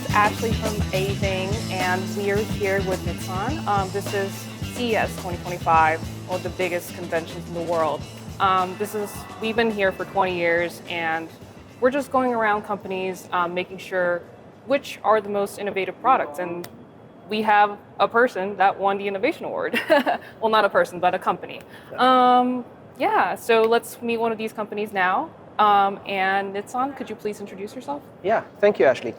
is Ashley from AVING, and we are here with Nissan. This is CES 2025, one of the biggest conventions in the world. We've been here for 20 years, and we're just going around companies, making sure which are the most innovative products. And we have a person that won the Innovation Award. Well, not a person, but a company. So let's meet one of these companies now. And Nitsan, could you please introduce yourself? Yeah, thank you, Ashley.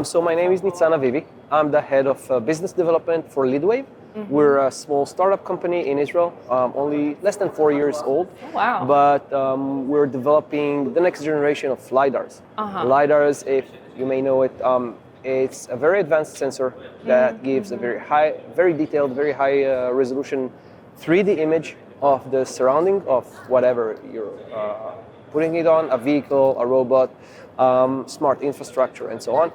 So my name is Nitsan Avivi. I'm the head of business development for Lidwave. Mm-hmm. We're a small startup company in Israel, only less than 4 years old. Oh, wow. But we're developing the next generation of LiDARs. LiDARs, if you may know it, it's a very advanced sensor that gives a very detailed, very high resolution 3D image of the surrounding of whatever you're putting it on, a vehicle, a robot, smart infrastructure, and so on.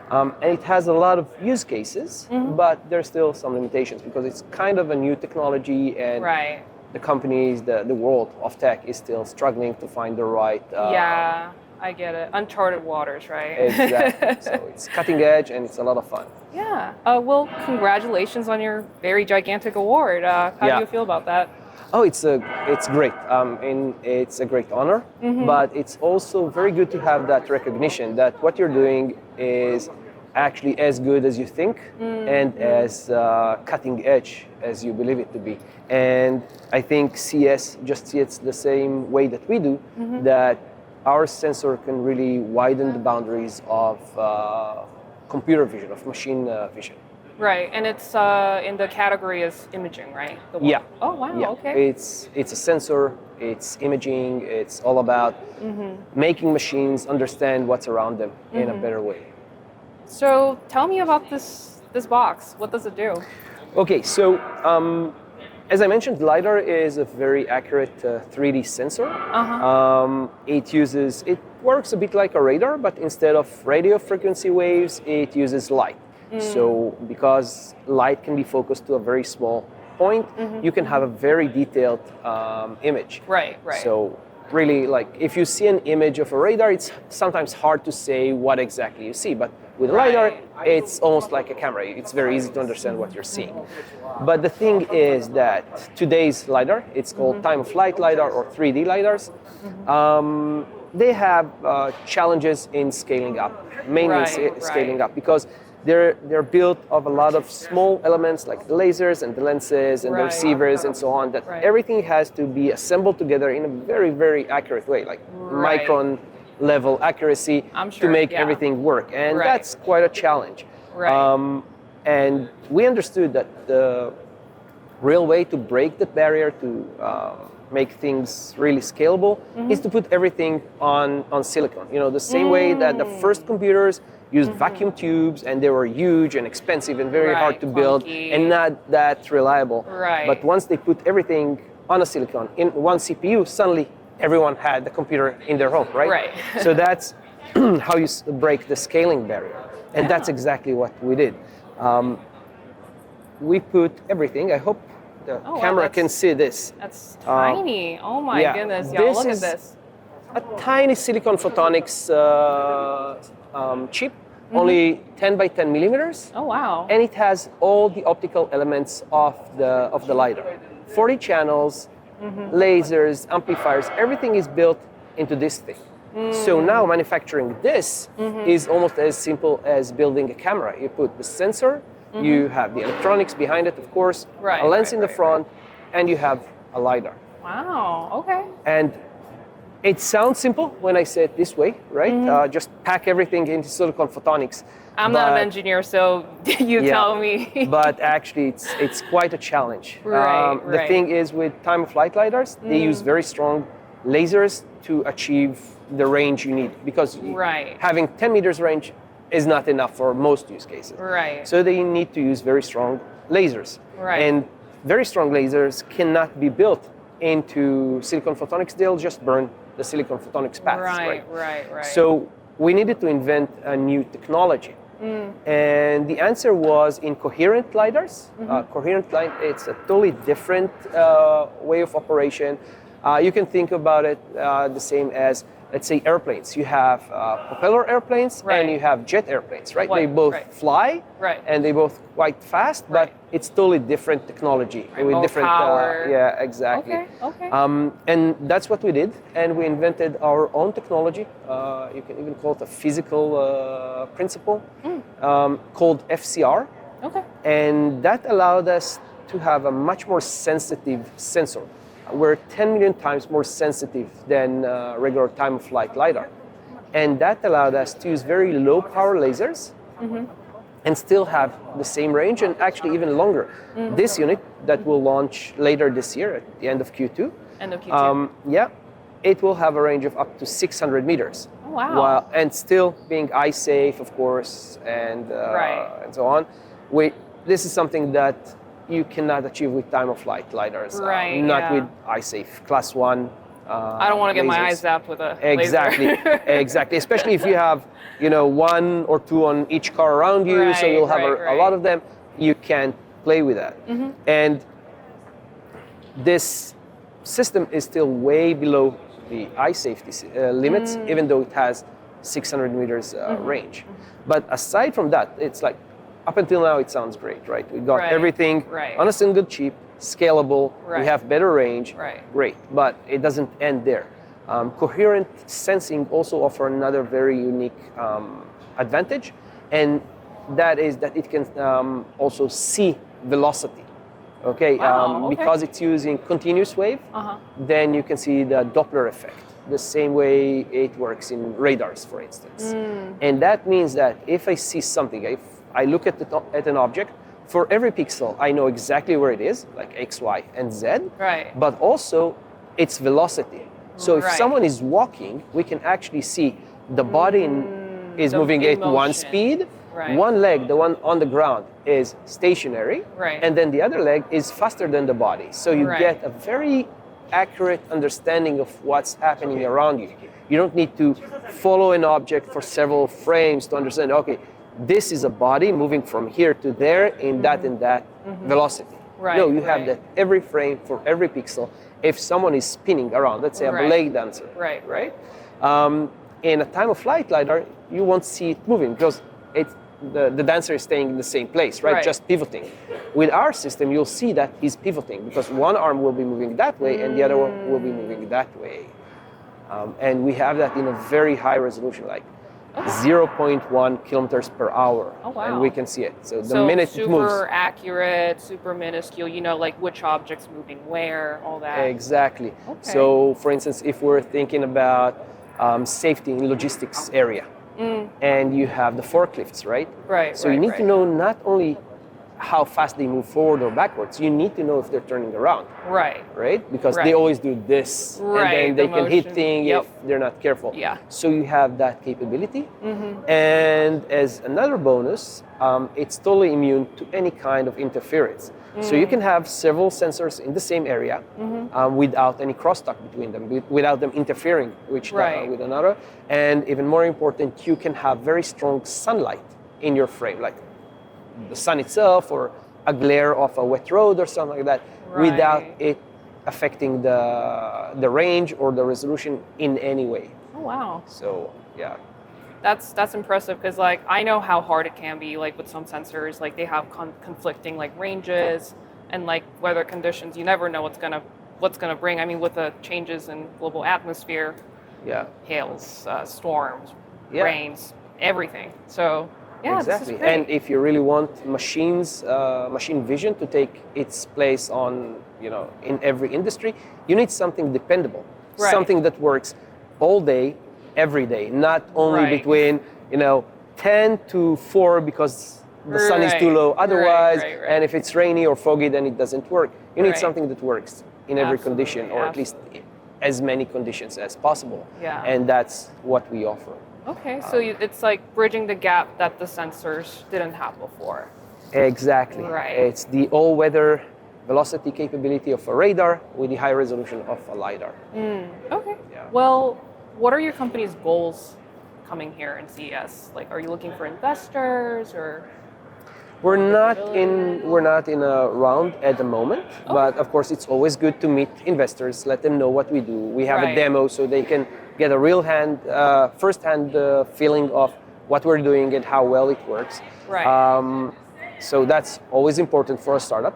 And it has a lot of use cases, but there's still some limitations because it's kind of a new technology, and the companies, the world of tech is still struggling to find the right... Yeah, I get it. Uncharted waters, right? Exactly. So it's cutting edge and it's a lot of fun. Yeah. Well, congratulations on your very gigantic award. How do you feel about that? Oh, it's great. And it's a great honor, but it's also very good to have that recognition that what you're doing is actually as good as you think and as cutting edge as you believe it to be. And I think CES just sees the same way that we do, that our sensor can really widen the boundaries of computer vision, of machine vision. Right, and it's in the category as imaging, right? Yeah. Oh, wow, yeah. Okay. It's a sensor, it's imaging, it's all about making machines understand what's around them in a better way. So tell me about this box. What does it do? Okay, so as I mentioned, LiDAR is a very accurate 3D sensor. It works a bit like a radar, but instead of radio frequency waves, it uses light. So because light can be focused to a very small point, you can have a very detailed image. Right. So really, like if you see an image of a radar, it's sometimes hard to say what exactly you see. But with LiDAR, it's almost like a camera. It's very easy to understand what you're seeing. But the thing is that today's LiDAR, it's called time-of-flight LiDAR or 3D LiDARs, they have challenges in scaling up, mainly scaling up, because they're built of a lot of small elements like the lasers and the lenses and the receivers and so on, that everything has to be assembled together in a very, very accurate way, like micron level accuracy to make everything work. And that's quite a challenge. And we understood that the real way to break that barrier, to make things really scalable, is to put everything on silicon. You know, the same way that the first computers used vacuum tubes, and they were huge and expensive and very hard to build and not that reliable. But once they put everything on a silicon in one CPU, suddenly everyone had the computer in their home, right? So that's how you break the scaling barrier. And that's exactly what we did. We put everything, I hope the camera can see this. That's tiny. Oh my goodness. Yeah, look at this. A tiny silicon photonics chip, only 10 by 10 millimeters. Oh, wow. And it has all the optical elements of the LiDAR. 40 channels, lasers, amplifiers, everything is built into this thing. So now manufacturing this is almost as simple as building a camera. You put the sensor, you have the electronics behind it, of course, a lens in the front, and you have a LiDAR. Wow, okay. And it sounds simple when I say it this way, right? Just pack everything into silicon photonics. I'm not an engineer, so you tell me. But actually, it's quite a challenge. The thing is, with time-of-flight LiDARs, they use very strong lasers to achieve the range you need, because having 10 meters range is not enough for most use cases. So they need to use very strong lasers. And very strong lasers cannot be built into silicon photonics. They'll just burn the silicon photonics paths. So we needed to invent a new technology. And the answer was in coherent LiDARs. Coherent LiDAR, it's a totally different way of operation. You can think about it the same as let's say airplanes. You have propeller airplanes and you have jet airplanes, right? They both fly and they both quite fast, but it's totally different technology with different power. Yeah, exactly. Okay. And that's what we did, and we invented our own technology. You can even call it a physical principle called FCR. Okay. And that allowed us to have a much more sensitive sensor. We're 10 million times more sensitive than regular time-of-flight LiDAR. And that allowed us to use very low-power lasers and still have the same range and actually even longer. This unit that will launch later this year at the end of Q2. End of Q2. It will have a range of up to 600 meters. Oh, wow. And still being eye safe, of course, and so on. This is something that you cannot achieve with time-of-flight LiDARs, not with eye safe Class 1. I don't want to get my eyes zapped with a laser. Exactly. Especially if you have, one or two on each car around you, so you'll have a lot of them. You can't play with that. And this system is still way below the eye safety limits, even though it has 600 meters range. But aside from that, it's like, up until now, it sounds great, right? We got everything on a single chip, scalable, we have better range, great, but it doesn't end there. Coherent sensing also offers another very unique advantage, and that is that it can also see velocity. Okay, because it's using continuous wave, then you can see the Doppler effect, the same way it works in radars, for instance. And that means that if I see something, if I look at an object, for every pixel, I know exactly where it is, like X, Y, and Z, but also its velocity. So if someone is walking, we can actually see the body is moving at one speed, one leg, the one on the ground, is stationary, and then the other leg is faster than the body. So you get a very accurate understanding of what's happening around you. You don't need to follow an object for several frames to understand, okay, this is a body moving from here to there in that and that velocity. No, you have that every frame for every pixel. If someone is spinning around, let's say a ballet dancer, in a time-of-flight LiDAR, you won't see it moving because the dancer is staying in the same place, just pivoting. With our system, you'll see that he's pivoting because one arm will be moving that way and the other one will be moving that way. And we have that in a very high resolution, like 0.1 kilometers per hour, and we can see it. So the minute it moves, super accurate, super minuscule. You know, like which object's moving where, all that. Exactly. So, for instance, if we're thinking about safety in logistics area, and you have the forklifts, right? So you need to know not only how fast they move forward or backwards, you need to know if they're turning around. Right? Because they always do this, and then they can hit things if they're not careful. So you have that capability. And as another bonus, it's totally immune to any kind of interference. So you can have several sensors in the same area without any crosstalk between them, without them interfering with another. And even more important, you can have very strong sunlight in your frame, like the sun itself or a glare of a wet road or something like that, without it affecting the range or the resolution in any way. Oh, wow. So, yeah. That's impressive because, like, I know how hard it can be, like, with some sensors. Like, they have conflicting, like, ranges and, like, weather conditions. You never know what's gonna bring. I mean, with the changes in global atmosphere, hails, storms, rains, everything. So, exactly. And if you really want machine vision to take its place on, in every industry, you need something dependable, something that works all day, every day, not only between 10 to 4 because the sun is too low otherwise, and if it's rainy or foggy, then it doesn't work. You need something that works in every condition, or at least as many conditions as possible. And that's what we offer. Okay, so it's like bridging the gap that the sensors didn't have before. Exactly. It's the all-weather velocity capability of a radar with the high resolution of a LiDAR. Okay. Well, what are your company's goals coming here in CES? Like, are you looking for investors or? We're not in a round at the moment, but of course it's always good to meet investors, let them know what we do. We have a demo so they can get a real first-hand feeling of what we're doing and how well it works. Right. So that's always important for a startup.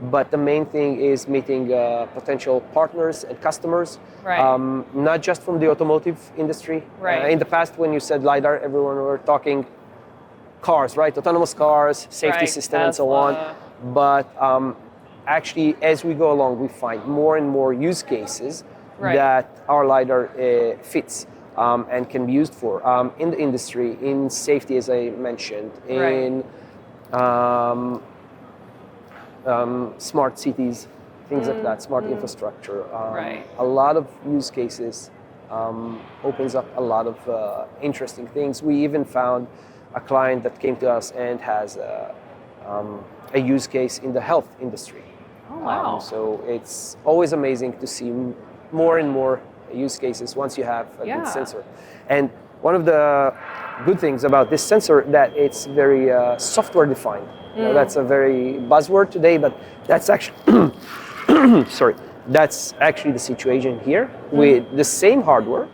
But the main thing is meeting potential partners and customers, not just from the automotive industry. In the past, when you said LiDAR, everyone were talking cars, right? Autonomous cars, safety system, and so on. But actually, as we go along, we find more and more use cases that our LiDAR fits and can be used for in the industry, in safety, as I mentioned, in smart cities, things like that, smart infrastructure. A lot of use cases opens up a lot of interesting things. We even found a client that came to us and has a use case in the health industry. Oh, wow. So it's always amazing to see more and more use cases once you have a good sensor. And one of the good things about this sensor that it's very software defined. That's a very buzzword today, but that's actually that's actually the situation here. With the same hardware,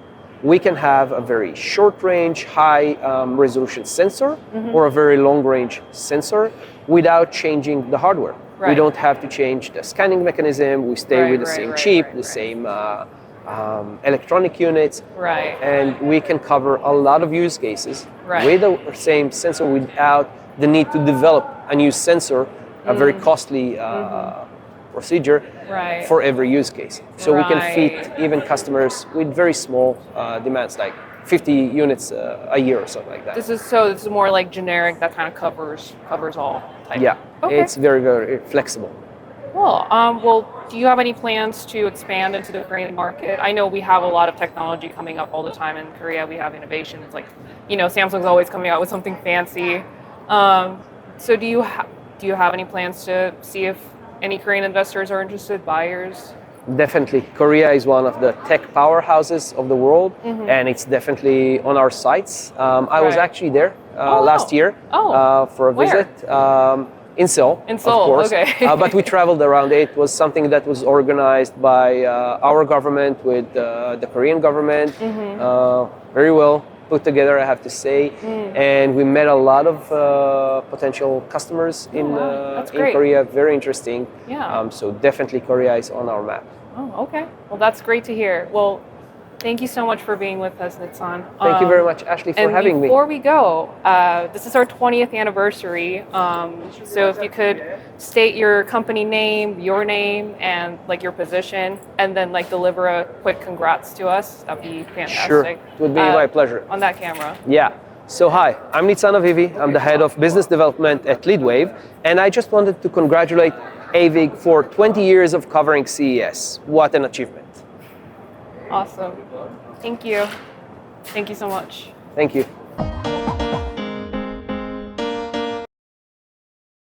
we can have a very short range, high resolution sensor or a very long range sensor without changing the hardware. We don't have to change the scanning mechanism. We stay with the same chip, the same electronic units, and we can cover a lot of use cases with the same sensor without the need to develop a new sensor, a very costly procedure for every use case. So we can feed even customers with very small demands, like 50 units a year or something like that. This is more like generic that kind of covers all types. Yeah, it's very, very flexible. Cool. Well, do you have any plans to expand into the Korean market? I know we have a lot of technology coming up all the time in Korea. We have innovation. It's like, Samsung's always coming out with something fancy. So do you have any plans to see if any Korean investors are interested, buyers? Definitely. Korea is one of the tech powerhouses of the world, and it's definitely on our sites. I was actually there last year for a visit. In Seoul, of course. But we traveled around. It was something that was organized by our government with the Korean government. Very well put together, I have to say. And we met a lot of potential customers in Korea. Very interesting. So definitely Korea is on our map. Oh, okay. Well, that's great to hear. Well, thank you so much for being with us, Nitsan. Thank you very much, Ashley, for having me. Before we go, this is our 20th anniversary. So if you could state your company name, your name, and like your position, and then like deliver a quick congrats to us, that'd be fantastic. Sure, it would be my pleasure. On that camera. Yeah. So hi, I'm Nitsan Avivi. I'm the head of business development at Lidwave, and I just wanted to congratulate AVING for 20 years of covering CES. What an achievement. Awesome. Thank you. Thank you so much. Thank you.